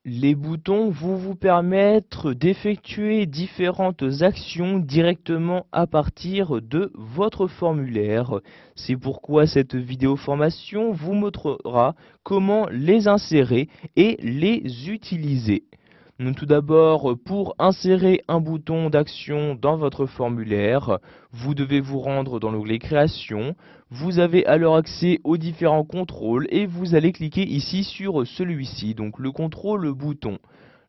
Les boutons vont vous permettre d'effectuer différentes actions directement à partir de votre formulaire. C'est pourquoi cette vidéo formation vous montrera comment les insérer et les utiliser. Donc, tout d'abord, pour insérer un bouton d'action dans votre formulaire, vous devez vous rendre dans l'onglet Création. Vous avez alors accès aux différents contrôles et vous allez cliquer ici sur celui-ci, donc le contrôle bouton.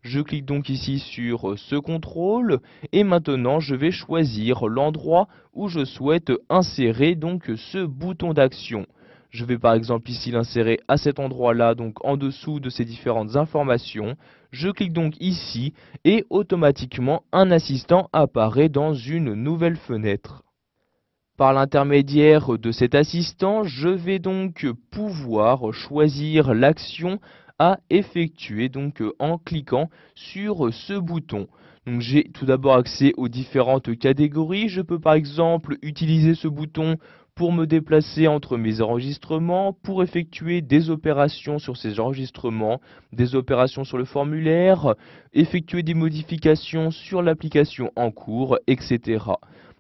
Je clique donc ici sur ce contrôle et maintenant je vais choisir l'endroit où je souhaite insérer donc ce bouton d'action. Je vais par exemple ici l'insérer à cet endroit-là, donc en dessous de ces différentes informations. Je clique donc ici et automatiquement un assistant apparaît dans une nouvelle fenêtre. Par l'intermédiaire de cet assistant, je vais donc pouvoir choisir l'action à effectuer donc en cliquant sur ce bouton. Donc j'ai tout d'abord accès aux différentes catégories. Je peux par exemple utiliser ce bouton pour me déplacer entre mes enregistrements, pour effectuer des opérations sur ces enregistrements, des opérations sur le formulaire, effectuer des modifications sur l'application en cours, etc.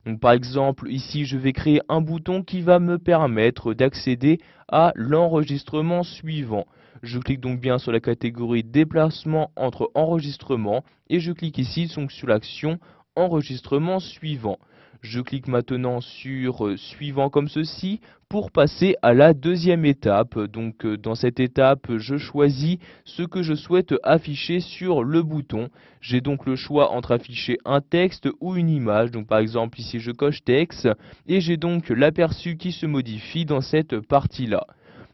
Donc, par exemple, ici, je vais créer un bouton qui va me permettre d'accéder à l'enregistrement suivant. Je clique donc bien sur la catégorie déplacement entre enregistrements et je clique ici donc sur l'action enregistrement suivant. Je clique maintenant sur suivant comme ceci pour passer à la deuxième étape. Donc dans cette étape, je choisis ce que je souhaite afficher sur le bouton. J'ai donc le choix entre afficher un texte ou une image. Donc par exemple ici je coche texte et j'ai donc l'aperçu qui se modifie dans cette partie-là.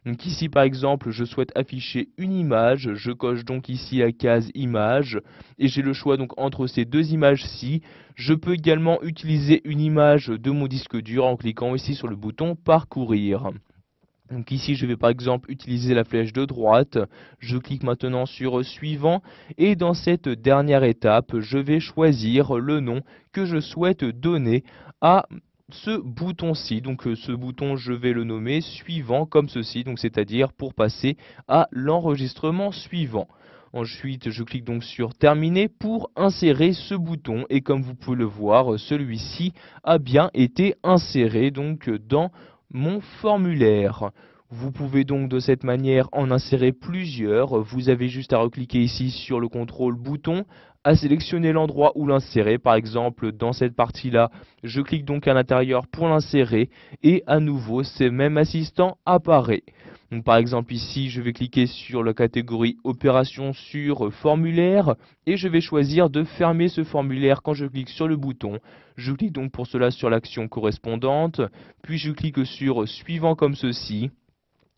Donc ici par exemple je souhaite afficher une image, je coche donc ici la case image et j'ai le choix donc entre ces deux images-ci. Je peux également utiliser une image de mon disque dur en cliquant ici sur le bouton parcourir. Donc ici je vais par exemple utiliser la flèche de droite, je clique maintenant sur suivant et dans cette dernière étape je vais choisir le nom que je souhaite donner à ce bouton-ci. Donc ce bouton je vais le nommer suivant comme ceci, donc c'est-à-dire pour passer à l'enregistrement suivant. Ensuite, je clique donc sur terminer pour insérer ce bouton et comme vous pouvez le voir, celui-ci a bien été inséré donc dans mon formulaire. Vous pouvez donc de cette manière en insérer plusieurs. Vous avez juste à recliquer ici sur le contrôle bouton, à sélectionner l'endroit où l'insérer. Par exemple, dans cette partie-là, je clique donc à l'intérieur pour l'insérer et à nouveau, ce même assistant apparaît. Donc, par exemple ici, je vais cliquer sur la catégorie opération sur formulaire et je vais choisir de fermer ce formulaire quand je clique sur le bouton. Je clique donc pour cela sur l'action correspondante, puis je clique sur suivant comme ceci.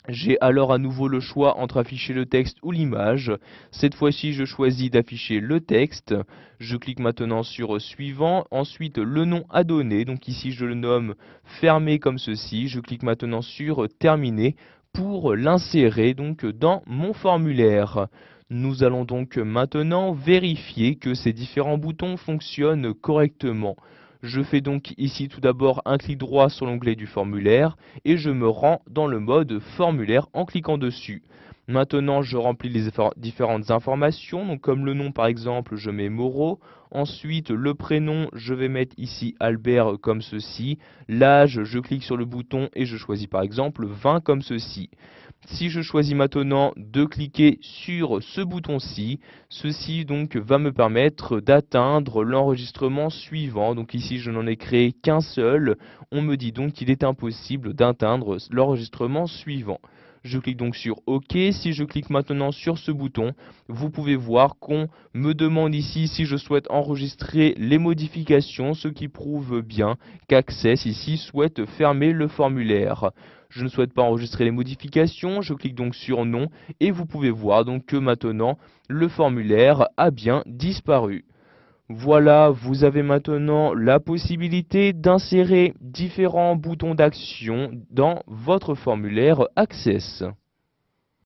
J'ai alors à nouveau le choix entre afficher le texte ou l'image. Cette fois-ci, je choisis d'afficher le texte. Je clique maintenant sur suivant, ensuite le nom à donner. Donc ici, je le nomme fermé comme ceci. Je clique maintenant sur terminer pour l'insérer donc dans mon formulaire. Nous allons donc maintenant vérifier que ces différents boutons fonctionnent correctement. Je fais donc ici tout d'abord un clic droit sur l'onglet du formulaire et je me rends dans le mode formulaire en cliquant dessus. Maintenant, je remplis les différentes informations, donc comme le nom par exemple, je mets Moreau. Ensuite, le prénom, je vais mettre ici Albert comme ceci. L'âge, je clique sur le bouton et je choisis par exemple 20 comme ceci. Si je choisis maintenant de cliquer sur ce bouton-ci, ceci donc va me permettre d'atteindre l'enregistrement suivant. Donc ici je n'en ai créé qu'un seul. On me dit donc qu'il est impossible d'atteindre l'enregistrement suivant. Je clique donc sur OK. Si je clique maintenant sur ce bouton, vous pouvez voir qu'on me demande ici si je souhaite enregistrer les modifications, ce qui prouve bien qu'Access ici souhaite fermer le formulaire. Je ne souhaite pas enregistrer les modifications, je clique donc sur non et vous pouvez voir donc que maintenant le formulaire a bien disparu. Voilà, vous avez maintenant la possibilité d'insérer différents boutons d'action dans votre formulaire Access.